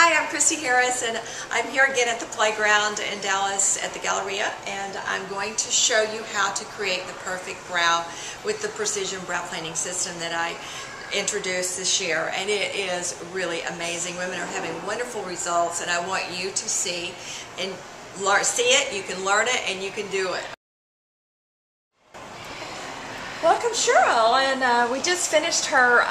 Hi, I'm Christi Harris, and I'm here again at the playground in Dallas at the Galleria, and I'm going to show you how to create the perfect brow with the precision brow planing system that I introduced this year, and it is really amazing. Women are having wonderful results, and I want you to see and see it. You can learn it, and you can do it. Welcome, Cheryl, and we just finished her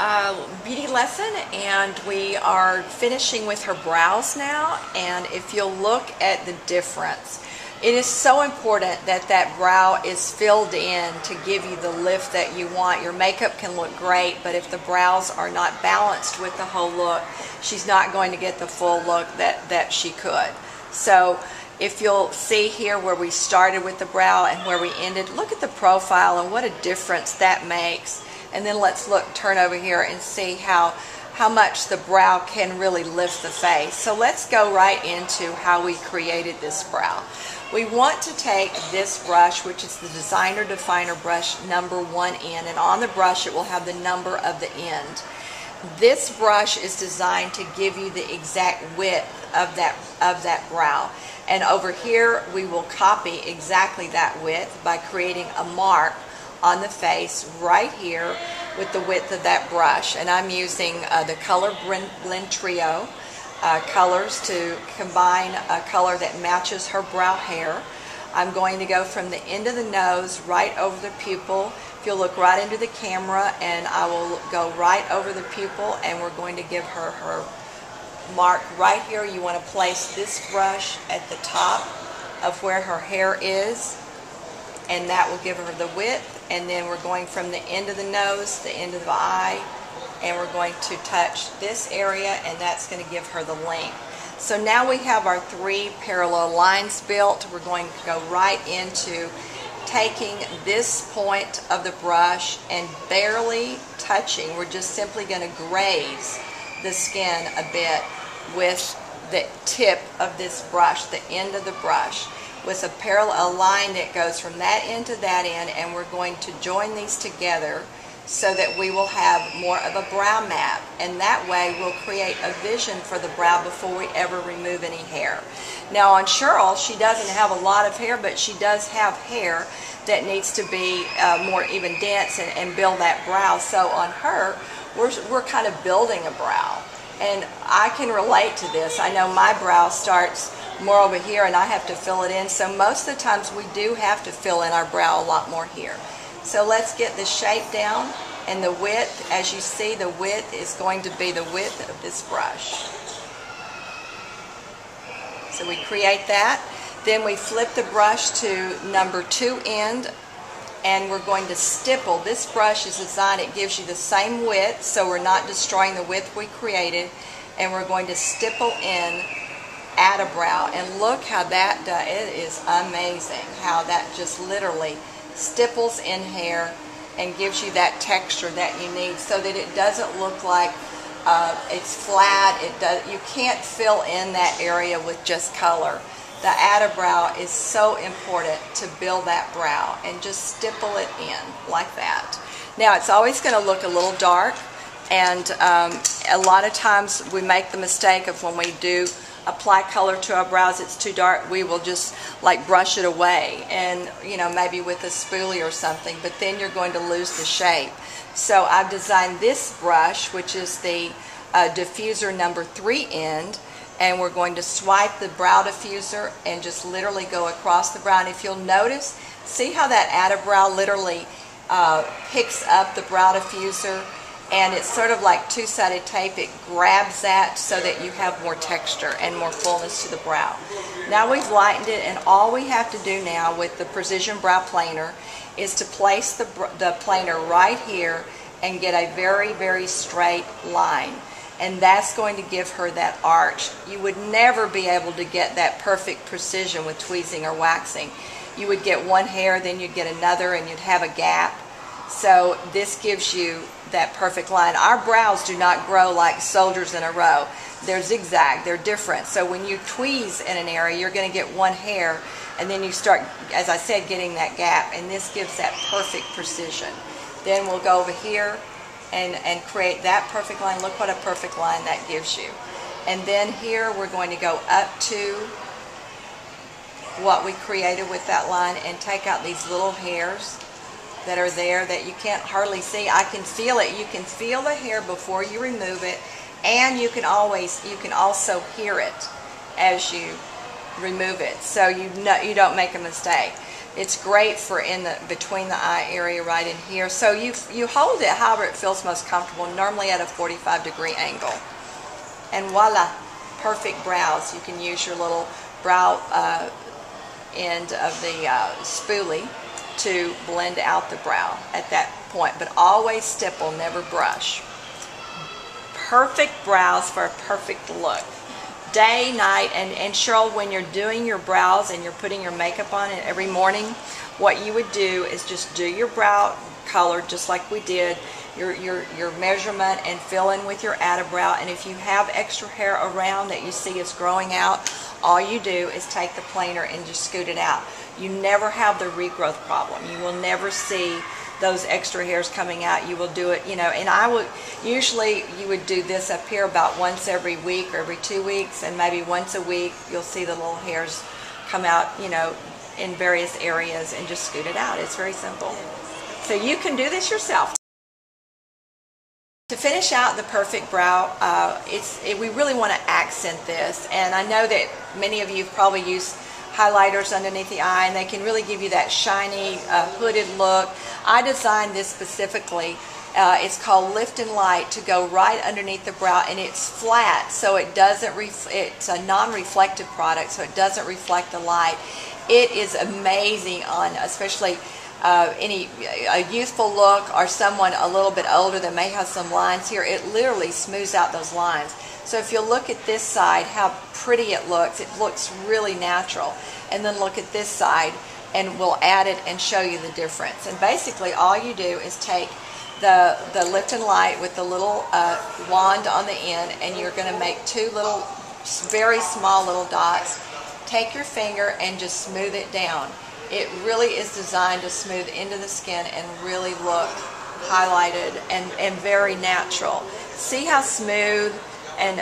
beauty lesson, and we are finishing with her brows now. And if you'll look at the difference, it is so important that that brow is filled in to give you the lift that you want. Your makeup can look great, but if the brows are not balanced with the whole look, she's not going to get the full look that she could. So if you'll see here where we started with the brow and where we ended, look at the profile and what a difference that makes. And then let's turn over here and see how much the brow can really lift the face. So let's go right into how we created this brow. We want to take this brush, which is the Designer Definer brush number 1N, and on the brush it will have the number of the end. This brush is designed to give you the exact width of that brow. And over here we will copy exactly that width by creating a mark on the face right here with the width of that brush. And I'm using the Color Blend Trio colors to combine a color that matches her brow hair. I'm going to go from the end of the nose right over the pupil. If you'll look right into the camera, and I will go right over the pupil, and we're going to give her her mark right here. You want to place this brush at the top of where her hair is, and that will give her the width. And then we're going from the end of the nose, the end of the eye, and we're going to touch this area, and that's going to give her the length. So now we have our 3 parallel lines built. We're going to go right into taking this point of the brush and barely touching. We're just simply going to graze the skin a bit with the tip of this brush, the end of the brush, with a parallel line that goes from that end to that end, and we're going to join these together so that we will have more of a brow map, and that way we'll create a vision for the brow before we ever remove any hair. Now on Cheryl, she doesn't have a lot of hair, but she does have hair that needs to be more even dense and build that brow. So on her, we're kind of building a brow, and I can relate to this. I know my brow starts more over here and I have to fill it in, so most of the times we do have to fill in our brow a lot more here. So let's get the shape down, and the width, as you see, the width is going to be the width of this brush. So we create that. Then we flip the brush to number 2 end, and we're going to stipple. This brush is designed, it gives you the same width, so we're not destroying the width we created, and we're going to stipple in at a brow. And look how that does. It is amazing how that just literally stipples in hair and gives you that texture that you need, so that it doesn't look like it's flat. You can't fill in that area with just color. The add-a-brow is so important to build that brow, and just stipple it in like that. Now it's always going to look a little dark, and a lot of times we make the mistake of when we do apply color to our brows, it's too dark, we will just like brush it away, and maybe with a spoolie or something, but then you're going to lose the shape. So I've designed this brush, which is the diffuser number 3 end, and we're going to swipe the brow diffuser and just literally go across the brow. And if you'll notice, see how that add-a-brow literally picks up the brow diffuser, and it's sort of like two-sided tape. It grabs that so that you have more texture and more fullness to the brow. Now we've lightened it, and all we have to do now with the Precision Brow Planer is to place the planer right here and get a very, very straight line. And that's going to give her that arch. You would never be able to get that perfect precision with tweezing or waxing. You would get one hair, then you'd get another, and you'd have a gap. So this gives you that perfect line. Our brows do not grow like soldiers in a row. They're zigzag, they're different. So when you tweeze in an area, you're going to get one hair, and then you start, as I said, getting that gap, and this gives that perfect precision. Then we'll go over here and create that perfect line. Look what a perfect line that gives you. And then here we're going to go up to what we created with that line and take out these little hairs that are there that you can't hardly see. I can feel it. You can feel the hair before you remove it, and you can also hear it as you remove it, so you don't make a mistake. It's great for between the eye area right in here. So you hold it however it feels most comfortable, normally at a 45-degree angle. And voila, perfect brows. You can use your little brow end of the spoolie to blend out the brow at that point, but always stipple, never brush. Perfect brows for a perfect look. Day, night, and Cheryl, when you're doing your brows and you're putting your makeup on it every morning, what you would do is just do your brow color just like we did, your measurement, and fill in with your add brow. And if you have extra hair around that you see is growing out, all you do is take the planer and just scoot it out. You never have the regrowth problem. You will never see those extra hairs coming out. You will do it, and usually you would do this up here about once every week or every 2 weeks, and maybe once a week you'll see the little hairs come out, in various areas, and just scoot it out. It's very simple. So you can do this yourself. To finish out the perfect brow, we really want to accent this, and I know that many of you have probably used highlighters underneath the eye, and they can really give you that shiny, hooded look. I designed this specifically. It's called Lift and Light, to go right underneath the brow, and it's flat, so it doesn't. It's a non-reflective product, so it doesn't reflect the light. It is amazing on especially a youthful look, or someone a little bit older that may have some lines here. It literally smooths out those lines. So if you look at this side, how pretty it looks really natural. And then look at this side, and we'll add it and show you the difference. And basically all you do is take the Lift and Light with the little wand on the end, and you're going to make two little, very small little dots. Take your finger and just smooth it down. It really is designed to smooth into the skin and really look highlighted and very natural. See how smooth and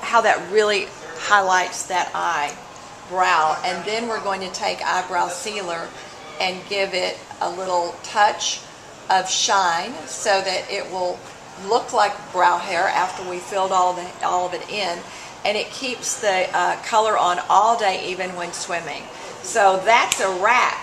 how that really highlights that eyebrow. And then we're going to take eyebrow sealer and give it a little touch of shine so that it will look like brow hair after we filled all of it in, and it keeps the color on all day, even when swimming. So that's a wrap